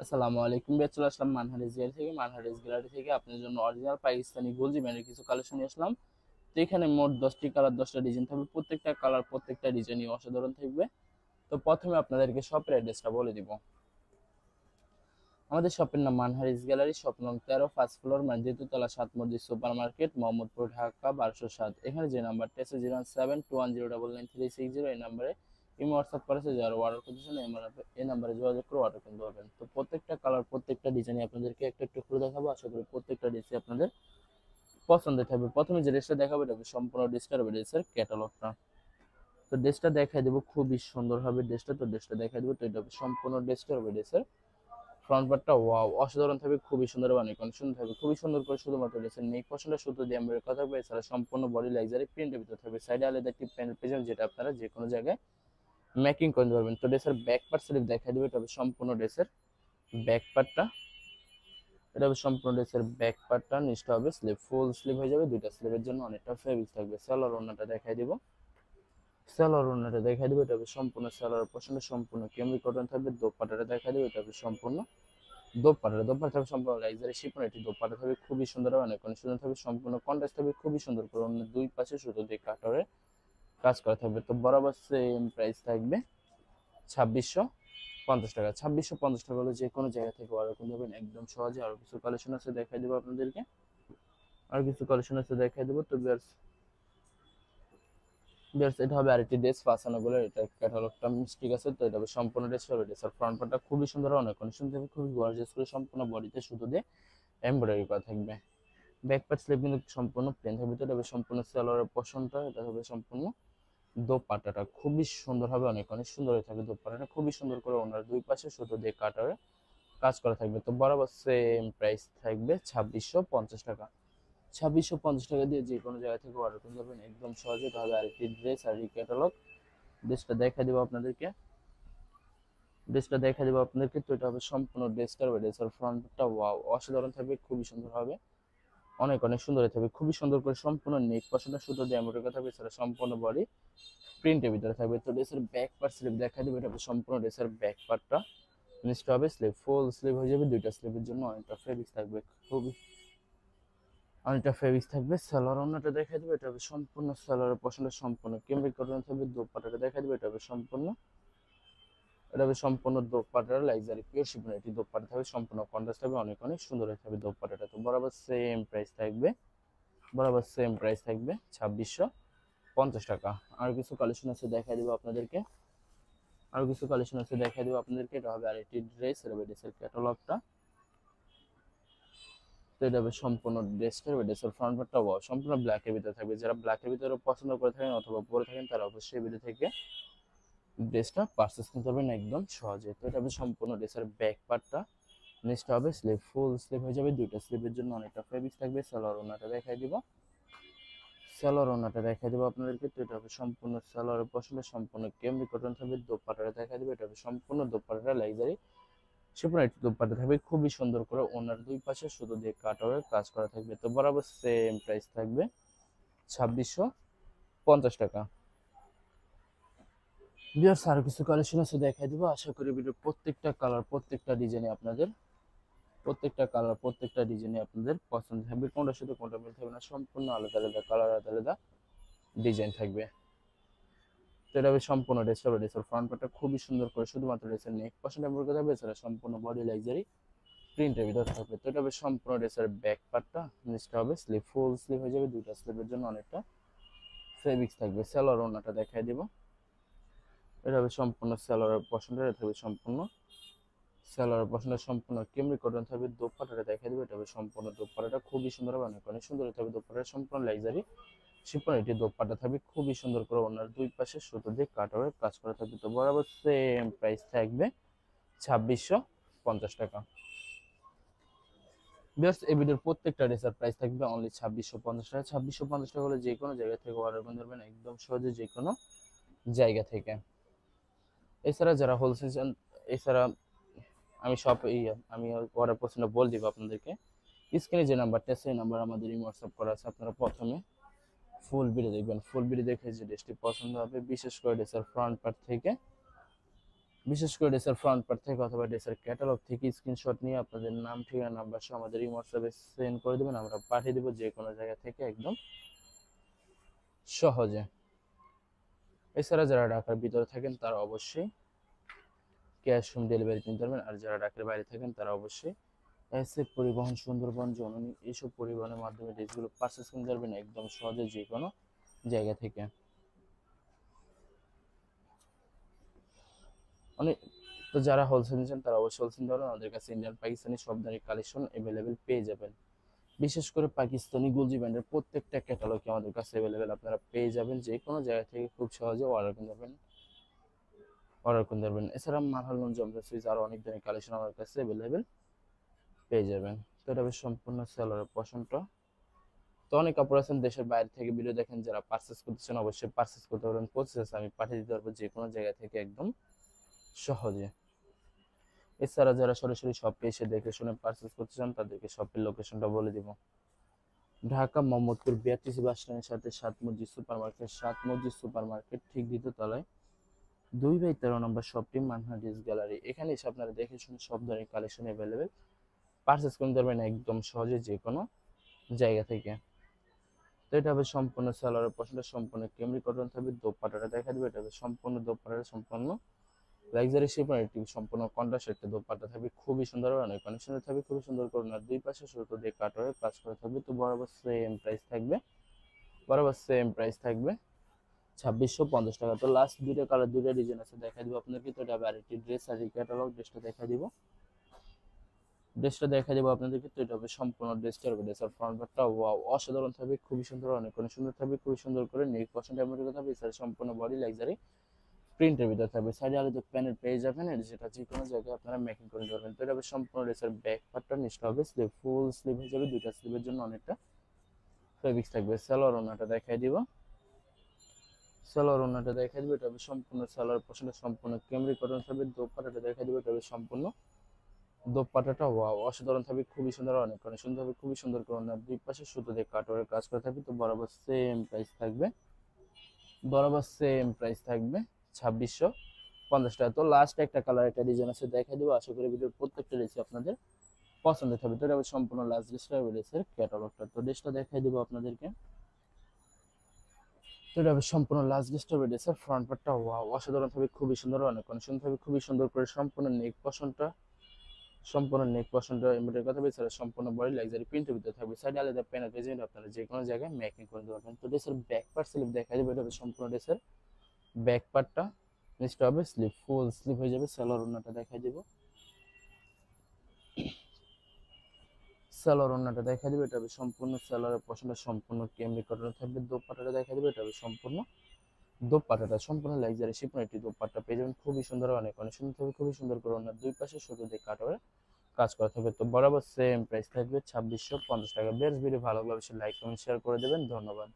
আসসালামু আলাইকুম ভাই, চলে আসলাম মানহারিজ গ্যালারি থেকে আপনার জন্য অরিজিনাল পাকিস্তানি গোলজি ব্র্যান্ডের কিছু কালেকশন নিয়ে আসলাম। তো এখানে মোট 10টি কালার, 10টা ডিজাইন থাকবে। প্রত্যেকটা কালার, প্রত্যেকটা ডিজাইনই অসাধারণ থাকবে। তো প্রথমে আপনাদেরকে শপের অ্যাড্রেসটা বলে দিব। আমাদের শপের নাম মানহারিজ গ্যালারি, শপ নং 13, ফার্স্ট ফ্লোর, দ্বিতীয়তলা, 7 মসজিদ সুপার মার্কেট, মোহাম্মদপুর, ঢাকা 1207। এখানে যে নাম্বারটা আছে 07210993660, এই নাম্বারে ইমো হোয়াটসঅ্যাপ করেছে, যারা অর্ডার করতেছেন এই নাম্বারে যোগাযোগ করে অর্ডার করতে পারবেন। তো প্রত্যেকটা কালার, প্রত্যেকটা ডিজাইন আপনাদেরকে একটু একটু করে দেখাবো। আশা করি প্রত্যেকটা ডিজাইন আপনাদের পছন্দের থাকবে। প্রথমে যে ড্রেসটা দেখাবো এটা হবে সম্পূর্ণ ডিজিটাল ড্রেসের ক্যাটালগটা। তো ড্রেসটা দেখাই দেবো, খুবই সুন্দর হবে ড্রেসটা। তো ড্রেসটা দেখাই দেবো। তো এটা হবে সম্পূর্ণ ডিজিটাল ড্রেসের ফ্রন্ট পার্টটা ওয়াও অসাধারণ থাকবে, খুবই সুন্দর হবে, অনেক অনেক সুন্দর থাকবে, খুবই সুন্দর করে শুধুমাত্র ড্রেসের নেক পছন্দের সুতো দিয়ে আমরা কথা থাকবে। এছাড়া সম্পূর্ণ বডি লাক্সারি প্রিন্টের ভিতরে থাকবে। সাইডে আলাদা একটি প্যানেল পেয়ে যাবেন, যেটা আপনারা যে কোনো জায়গায় মেকিং করে নিতে পারবেন। তো ড্রেসের ব্যাক পার্ট স্লিভ দেখাই দেবে। এটা হবে সম্পূর্ণ ড্রেসের ব্যাক পার্টটা। এটা হবে সম্পূর্ণ ড্রেসের ব্যাক পার্টটা। নিচটা হবে স্লিভ, ফুল স্লিভ হয়ে যাবে। দুইটা স্লিভের জন্য অনেকটা ফেব্রিক থাকবে। সালোয়ার ওড়নাটা দেখাই দিব। সালোয়ার ওড়নাটা দেখাই দিব। এটা হবে সম্পূর্ণ সালোয়ার পছন্দের সম্পূর্ণ কেমরি কটন থাকবে। দোপাট্টাটা দেখাই দিব। এটা হবে সম্পূর্ণ দোপাট্টা থাকবে সম্পূর্ণ লাক্সারি শিফন। এটি দোপাট্টা থাকবে খুবই সুন্দর হবে, অনেক অনেক সুন্দর থাকবে। সম্পূর্ণ কন্ট্রাস্ট থাকবে খুবই সুন্দর করে। অন্য দুই পাশে সুতো দিয়ে কাটারে কাজ করা থাকবে। তো বরাবর সেম প্রাইস থাকবে 2650 টাকা। 2650 টাকা হলে যে কোনো জায়গা থেকে অর্ডার করতে পারবেন একদম সহজে। আরো কিছু কালেকশন আছে দেখাই দেবো আপনাদেরকে। তো বিয়ার্স এটা হবে আরেকটি ড্রেস ফাসানোগুলো। এটা ক্যাটালগটা মিস্টেক আছে। তো এটা হবে সম্পূর্ণ ড্রেস হবে। ড্রেসের ফ্রন্ট পার্টটা খুবই সুন্দর, অনেক অনেক সুন্দর থাকবে, খুবই গর্জিয়াস করে সম্পূর্ণ বডিতে সুতো দিয়ে এমব্রয়ডারি করা থাকবে। ব্যাক পার্ট স্লিভ কিন্তু সম্পূর্ণ প্লেন থাকবে। তো এটা হবে সম্পূর্ণ সালোয়ারের পশনটা। এটা হবে সম্পূর্ণ দোপাট্টাটা খুবই সুন্দর হবে, অনেক অনেক সুন্দর হয়ে থাকবে। দোপাট্টাটা খুবই সুন্দর করে ওনার দুই পাশে সুতো দিয়ে কাটারে কাজ করা থাকবে। তো বরাবর সেম প্রাইস থাকবে 2650 টাকা। 2650 টাকা দিয়ে যে কোনো জায়গা থেকে অর্ডার করতে পারবেন একদম সহজে। তাহলে আরেকটি ড্রেস আর ক্যাটালগ ড্রেসটা দেখা দেবো আপনাদেরকে। তো এটা হবে সম্পূর্ণ ড্রেসের ফ্রন্টটা ওয়াও অসাধারণ থাকবে, খুবই সুন্দর হবে, অনেক অনেক সুন্দর থাকবে, খুবই সুন্দর করে সম্পূর্ণ নেক পছন্দের সুতো দিয়ে এমব্রয়ডারি করা থাকবে। এছাড়া সম্পূর্ণ বডি প্রিন্টের ভিতরে থাকবে। তো ড্রেসের ব্যাক পার্ট স্লিভ দেখা দেবে। এটা হবে সম্পূর্ণ ড্রেসের ব্যাক পার্টটা। নিচটা হবে স্লিভ, ফুল স্লিভ হয়ে যাবে। দুইটা স্লিভের জন্য অনেকটা ফেব্রিক্স থাকবে। সালোয়ার ওড়নাটা দেখা দেবে। এটা হবে সম্পূর্ণ সালোয়ারের পছন্দের সম্পূর্ণ কেমব্রিক কটন থাকবে। দোপাট্টাটা দেখা দেবে। এটা হবে সম্পূর্ণ দোপাট্টার লাক্সারি পিওর শিফন। এটি দোপাট্টা থাকবে সম্পূর্ণ কন্ট্রাস্ট থাকবে, অনেক অনেক সুন্দর হয়ে থাকবে দোপাট্টাটা। তো বরাবর সেম প্রাইস থাকবে 2650 টাকা। আর কিছু কালেকশন আছে দেখাই দিব আপনাদেরকে। এটা হবে আরেকটি ড্রেস। এটা হবে ড্রেসের ক্যাটালগটা। তো এটা হবে সম্পূর্ণ ড্রেসের ফ্রন্ট পার্টটা সম্পূর্ণ ব্ল্যাকের ভিতরে থাকবে। যারা ব্ল্যাকের ভিতরে পছন্দ করে থাকেন অথবা পরে থাকেন তারা অবশ্যই ভিডিও থেকে ড্রেসটা পারচেস করতে পারবেন একদম সহজে। তো এটা হবে সম্পূর্ণ ড্রেসের ব্যাক পার্টটা। নিচটা হবে স্লিভ, ফুল স্লিভ হয়ে যাবে। দুইটা স্লিভের জন্য অনেকটা ফেব্রিক থাকবে। সালোয়ার ওড়নাটা দেখাই দিব আপনাদেরকে। তো এটা হবে সম্পূর্ণ সালোয়ারের পশমে সম্পূর্ণ কেমরি কটন থাকবে। দোপাট্টাটা দেখাই দিব। এটা হবে সম্পূর্ণ দোপাট্টাটা লাক্সারি শিফন। একটি দোপাট্টা থাকবে খুবই সুন্দর করে। ওনার দুই পাশে সুতো দিয়ে কাটারে কাজ করা থাকবে। তো বরাবর সেম প্রাইস থাকবে 2650 টাকা। ভিউয়ার্স আরো কিছু কালেকশন আছে দেখাই দিব। আশা করি ভিডিও প্রত্যেকটা ডিজাইনে আপনাদের পছন্দ থাকবে। কোনটার সাথে কোনটা মিল থাকবে না, সম্পূর্ণ আলাদা আলাদা কালার, আলাদা আলাদা ডিজাইন থাকবে। তো এটা হবে সম্পূর্ণ ড্রেসের ফ্রন্ট পার্টটা খুবই সুন্দর করে শুধুমাত্র ড্রেসের নেক পছন্দ এমব্রয়ডারি করা থাকবে। এছাড়া সম্পূর্ণ বডি লাক্সারি প্রিন্টের ভিতরে থাকবে। তো এটা হবে সম্পূর্ণ ড্রেসের ব্যাক পার্টটা। নিচটা হবে স্লিভ, ফুল স্লিভ হয়ে যাবে। দুইটা স্লিভের জন্য অনেকটা ফেব্রিক্স থাকবে। সালোয়ার ওড়নাটা দেখাই দিব। এটা হবে সম্পূর্ণ সালোয়ারের পছন্দের। এটা হবে সম্পূর্ণ সালোয়ার পছন্দের সম্পূর্ণ কেমরি কটন থাকবে। দোপাট্টাটা দেখাই দেবে। এটা হবে সম্পূর্ণ দোপাট্টাটা খুবই সুন্দর হবে, অনেক অনেক সুন্দর থাকবে। দোপাট্টাটা সম্পূর্ণ লাক্সারি শিফন। এটি দোপাট্টা থাকবে খুবই সুন্দর করে। ওনার দুই পাশে সুতো দিয়ে কাটারে কাজ করা থাকবে। তো বরাবর সেম প্রাইস থাকবে 2650 টাকা। বিয়ার্স এই ভিডিওর প্রত্যেকটা ড্রেসের প্রাইস থাকবে অনলি 2650 টাকা। 2650 টাকা হলে যে কোনো জায়গা থেকে অর্ডার করতে পারবেন একদম সহজে, যে কোনো জায়গা থেকে। এছাড়া যারা হোলসেল চান, এছাড়া আমি সব আমি অর্ডার পছন্দ বলে দিব আপনাদেরকে। স্ক্রিনে যে নাম্বারটা আছে সেই নাম্বার আমাদের হোয়াটসঅ্যাপ করা আছে। আপনারা প্রথমে ফুল ভিডিও দেখবেন। ফুল ভিডিও দেখে যে ড্রেসটি পছন্দ হবে, বিশেষ করে ড্রেসের ফ্রন্ট পার্ট থেকে বিশেষ করে ড্রেসের ফ্রন্ট পার্ট থেকে অথবা ড্রেসের ক্যাটালগ থেকে স্ক্রিনশট নিয়ে আপনাদের নাম, ঠিকানা, নাম্বার সহ আমাদের এই হোয়াটসঅ্যাপে সেন্ড করে দেবেন, আমরা পাঠিয়ে দেবো যে কোনো জায়গা থেকে একদম সহজে। এছাড়া যারা ঢাকার ভিতরে থাকেন তারা অবশ্যই ক্যাশ হোম ডেলিভারি নিতে পারবেন, আর যারা ঢাকার বাইরে থাকেন তারা অবশ্যই এসএফ পরিবহন, সুন্দরবন, জননী এইসব পরিবহনের মাধ্যমে ড্রেসগুলো পারচেস করতে পারবেন একদম সহজে যে কোনো জায়গা থেকে। অনেক তো যারা হোলসেল নিচ্ছেন তারা অবশ্যই হোলসেল ধরেন, আমাদের কাছে ইন্ডিয়ান পাকিস্তানি সব ধরনের কালেকশন অ্যাভেলেবেল পেয়ে যাবেন। বিশেষ করে পাকিস্তানি গুলজি ব্র্যান্ডের প্রত্যেকটা ক্যাটালগই আমাদের কাছে অ্যাভেলেবেল আপনারা পেয়ে যাবেন, যে কোনো জায়গা থেকে খুব সহজে অর্ডার করতে পারবেন। এছাড়া মালহালগঞ্জ, জমজা সুইচ আরও অনেক ধরনের কালেকশন আমাদের কাছে অ্যাভেলেবেল পেয়ে যাবেন। তো এটা বেশ সম্পূর্ণ সেলারের পছন্দটা। তো অনেক কাপড় আছেন দেশের বাইরে থেকে ভিডিও দেখেন, যারা পারচেস করতেছেন অবশ্যই পারচেস করতে পারবেন, প্রসেস আমি পাঠিয়ে দিতে পারবো যে কোনো জায়গা থেকে একদম সহজে। এছাড়া যারা সরাসরি শপে এসে দেখে শুনে পারচেস করতে চান তাদেরকে শপের লোকেশনটা বলে দিব। ঢাকা মোহাম্মদপুর বিআরটিসি বাস স্ট্যান্ডের সাথে সাত মসজিদ সুপার মার্কেট ঠিক দ্বিতীয় তলায় 2/13 নম্বর শপটি মানহা ড্রেস গ্যালারি। এখানে এসে আপনারা দেখে শুনে সব ধরনের কালেকশন অ্যাভেলেবেল পারচেস করতে পারবেন একদম সহজে যে কোনো জায়গা থেকে। তো এটা হবে সম্পূর্ণ সালোয়ারের পশনটা সম্পূর্ণ কেমরি কটন থাকবে, দোপাট্টাটা দেখা দিবে, এটা হবে সম্পূর্ণ দোপাট্টাটা সম্পূর্ণ লাক্সারি শিফন, এটি সম্পূর্ণ কন্ট্রাস্ট একটা দোপাট্টা থাকবে, খুবই সুন্দর অনেক কন্ডিশনে থাকবে, খুবই সুন্দর করে না দুই পাশে সুতো দিয়ে কাটওয়ার্ক কাজ করা থাকবে। তো বরাবর সেম প্রাইস থাকবে 2650 টাকা। তো লাস্ট দুইটা কালার দুইটা ডিজাইন আছে দেখা দিব আপনাদেরকে। তো এটা আরেকটি ড্রেস আর ক্যাটালগ ড্রেসটা দেখা দিব আপনাদেরকে। তো এটা হবে সম্পূর্ণ ড্রেসের ফ্রন্ট পার্টটা ওয়াও অসাধারণ থাকবে, খুবই সুন্দর, অনেক সুন্দর থাকবে, খুবই সুন্দর করে নেক পছন্দ এমব্রয়ডারি থাকবে। এছাড়া সম্পূর্ণ বডি লাক্সারি প্রিন্টের ভিতরে থাকবে, সাইডে আলাদা প্যানেল পেয়ে যাবেন, যেটা যে কোনো জায়গায় আপনারা মেকিং করে নিতে পারবেন। তো এটা হবে সম্পূর্ণ ড্রেসের ব্যাক পার্টটা, নিচটা হবে স্লিভ, ফুল স্লিভ হয়ে যাবে, দুইটা স্লিভের জন্য অনেকটা ফেব্রিক্স থাকবে। সালোয়ার ওনাটা দেখাই দিব, এটা হবে সম্পূর্ণ সালোয়ার পোর্শনটা সম্পূর্ণ কেমরি কটন থাকবে। দোপাট্টাটা দেখাই দিব, এটা হবে সম্পূর্ণ দোপাট্টাটা ওয়াও অসাধারণ থাকবে, খুবই সুন্দর, অনেক সুন্দর হবে, খুবই সুন্দর করে না দুই পাশে সুতো দিয়ে কাটওয়ার্কের কাজ করা থাকবে। তো বরাবর সেম প্রাইস থাকবে 2650 টাকা। তো লাস্ট একটা কালার একটা ডিজাইন আছে দেখাই দেবো, আশা করি ভিডিওর প্রত্যেকটা রেসিপি আপনাদের পছন্দের থাকবে। তো এটা হবে সম্পূর্ণ লাস্ট ড্রেসের ক্যাটালগটা। তো ড্রেসটা দেখাই দেবো আপনাদেরকে। তো এটা হবে সম্পূর্ণ ড্রেসের ফ্রন্ট পার্টটা ওয়াও অসাধারণ থাকবে, খুবই সুন্দর, অনেক সুন্দর থাকবে, খুবই সুন্দর করে সম্পূর্ণ নেক পশনটা এমব্রয়ডারি কথা বলছে, সম্পূর্ণ বডি লাক্সারি প্রিন্টের ভিতরে থাকবে, সাইডে আলাদা প্যানেল পেয়ে যাবেন, আপনারা যে কোনো জায়গায় মেকিং করে দিতে পারবেন। তো ড্রেসের ব্যাক পার্ট স্লিভ দেখা যাবে, এটা হবে সম্পূর্ণ ড্রেসের ব্যাক পার্টটা, নিচটা হবে স্লিভ, ফুল স্লিভ হয়ে যাবে। সালোয়ার ওড়নাটা দেখা দিব, এটা হবে সম্পূর্ণ সালোয়ারের পশনটা সম্পূর্ণ কেমরি কটন থাকবে। দোপাট্টাটা দেখা দিবে, এটা হবে সম্পূর্ণ দোপাট্টাটা সম্পূর্ণ লাক্সারি শিফন একটি দোপাট্টা পেয়ে যাবেন, খুবই সুন্দর, অনেক সুন্দর থাকবে, খুবই সুন্দর করে ওনার দুই পাশে সুতো দিয়ে কাটওয়ার্ক কাজ করা থাকবে। তো বরাবর সেম প্রাইস থাকবে 2650 টাকা। বেশ ভিডিও ভালো লাগলে অবশ্যই লাইক কমেন্ট শেয়ার করে দেবেন, ধন্যবাদ।